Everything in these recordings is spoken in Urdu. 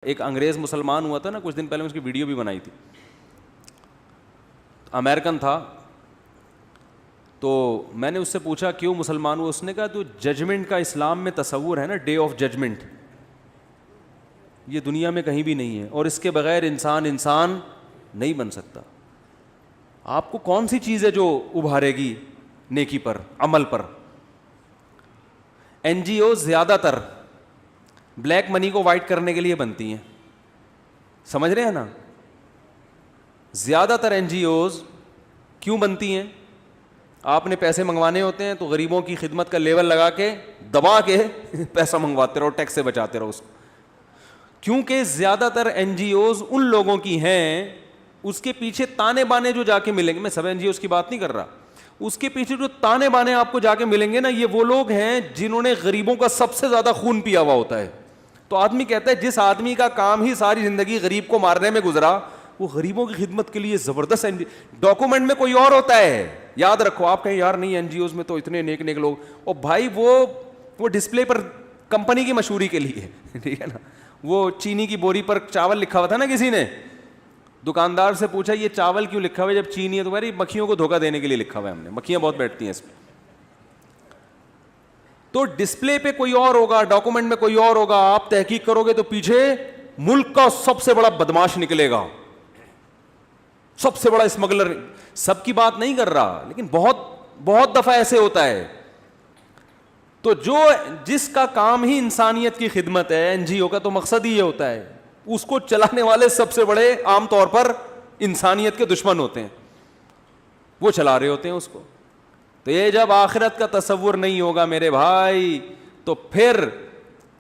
ایک انگریز مسلمان ہوا تھا نا کچھ دن پہلے، اس کی ویڈیو بھی بنائی تھی، امریکن تھا. تو میں نے اس سے پوچھا کیوں مسلمان ہوا؟ اس نے کہا تو ججمنٹ کا اسلام میں تصور ہے نا، ڈے آف ججمنٹ، یہ دنیا میں کہیں بھی نہیں ہے، اور اس کے بغیر انسان نہیں بن سکتا. آپ کو کون سی چیز ہے جو ابھارے گی نیکی پر، عمل پر؟ این جی او زیادہ تر بلیک منی کو وائٹ کرنے کے لیے بنتی ہیں، سمجھ رہے ہیں نا؟ زیادہ تر این جی اوز کیوں بنتی ہیں؟ آپ نے پیسے منگوانے ہوتے ہیں تو غریبوں کی خدمت کا لیول لگا کے دبا کے پیسہ منگواتے رہو، ٹیکس سے بچاتے رہو اس کو. کیونکہ زیادہ تر این جی اوز ان لوگوں کی ہیں، اس کے پیچھے تانے بانے جو جا کے ملیں گے، میں سب این جی اوز کی بات نہیں کر رہا، اس کے پیچھے جو تانے بانے آپ کو جا کے ملیں گے نا، یہ وہ لوگ ہیں جنہوں نے غریبوں کا سب سے زیادہ خون پیا ہوا ہوتا ہے. تو آدمی کہتا ہے جس آدمی کا کام ہی ساری زندگی غریب کو مارنے میں گزرا، وہ غریبوں کی خدمت کے لیے زبردست ڈاکومنٹ میں کوئی اور ہوتا ہے. یاد رکھو، آپ کہیں یار نہیں این جی اوز میں تو اتنے نیک نیک لوگ، اور بھائی وہ ڈسپلے پر کمپنی کی مشہوری کے لیے ٹھیک ہے نا. وہ چینی کی بوری پر چاول لکھا ہوا تھا نا، کسی نے دکاندار سے پوچھا یہ چاول کیوں لکھا ہوا ہے جب چینی ہے؟ تو بھائی مکھیوں کو دھوکہ دینے کے لیے لکھا ہوا ہے، ہم نے مکھیاں بہت بیٹھتی ہیں اس پہ. تو ڈسپلے پہ کوئی اور ہوگا، ڈاکومنٹ میں کوئی اور ہوگا، آپ تحقیق کرو گے تو پیچھے ملک کا سب سے بڑا بدماش نکلے گا، سب سے بڑا اسمگلر. سب کی بات نہیں کر رہا، لیکن بہت دفعہ ایسے ہوتا ہے. تو جس کا کام ہی انسانیت کی خدمت ہے، این جی او کا تو مقصد ہی یہ ہوتا ہے، اس کو چلانے والے سب سے بڑے عام طور پر انسانیت کے دشمن ہوتے ہیں، وہ چلا رہے ہوتے ہیں اس کو. تو یہ جب آخرت کا تصور نہیں ہوگا میرے بھائی، تو پھر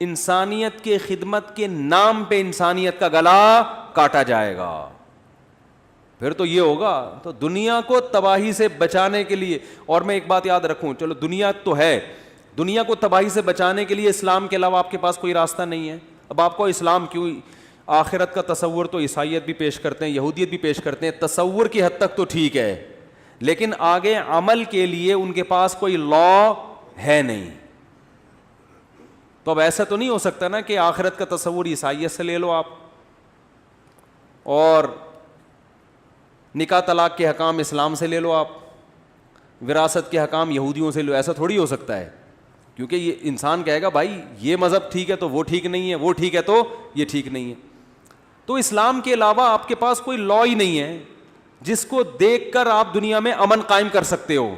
انسانیت کے خدمت کے نام پہ انسانیت کا گلا کاٹا جائے گا. پھر تو یہ ہوگا. تو دنیا کو تباہی سے بچانے کے لیے، اور میں ایک بات یاد رکھوں، چلو دنیا تو ہے، دنیا کو تباہی سے بچانے کے لیے اسلام کے علاوہ آپ کے پاس کوئی راستہ نہیں ہے. اب آپ کو اسلام کیوں؟ آخرت کا تصور تو عیسائیت بھی پیش کرتے ہیں، یہودیت بھی پیش کرتے ہیں، تصور کی حد تک تو ٹھیک ہے، لیکن آگے عمل کے لیے ان کے پاس کوئی لا ہے نہیں. تو اب ایسا تو نہیں ہو سکتا نا کہ آخرت کا تصور عیسائیت سے لے لو آپ، اور نکاح طلاق کے حکام اسلام سے لے لو آپ، وراثت کے حکام یہودیوں سے لو. ایسا تھوڑی ہو سکتا ہے، کیونکہ یہ انسان کہے گا بھائی یہ مذہب ٹھیک ہے تو وہ ٹھیک نہیں ہے، وہ ٹھیک ہے تو یہ ٹھیک نہیں ہے. تو اسلام کے علاوہ آپ کے پاس کوئی لا ہی نہیں ہے جس کو دیکھ کر آپ دنیا میں امن قائم کر سکتے ہو،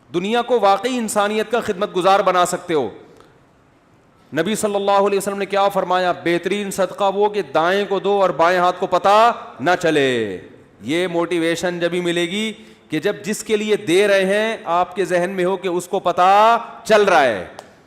دنیا کو واقعی انسانیت کا خدمت گزار بنا سکتے ہو. نبی صلی اللہ علیہ وسلم نے کیا فرمایا؟ بہترین صدقہ وہ کہ دائیں کو دو اور بائیں ہاتھ کو پتہ نہ چلے. یہ موٹیویشن جب ہی ملے گی کہ جب جس کے لیے دے رہے ہیں آپ کے ذہن میں ہو کہ اس کو پتہ چل رہا ہے.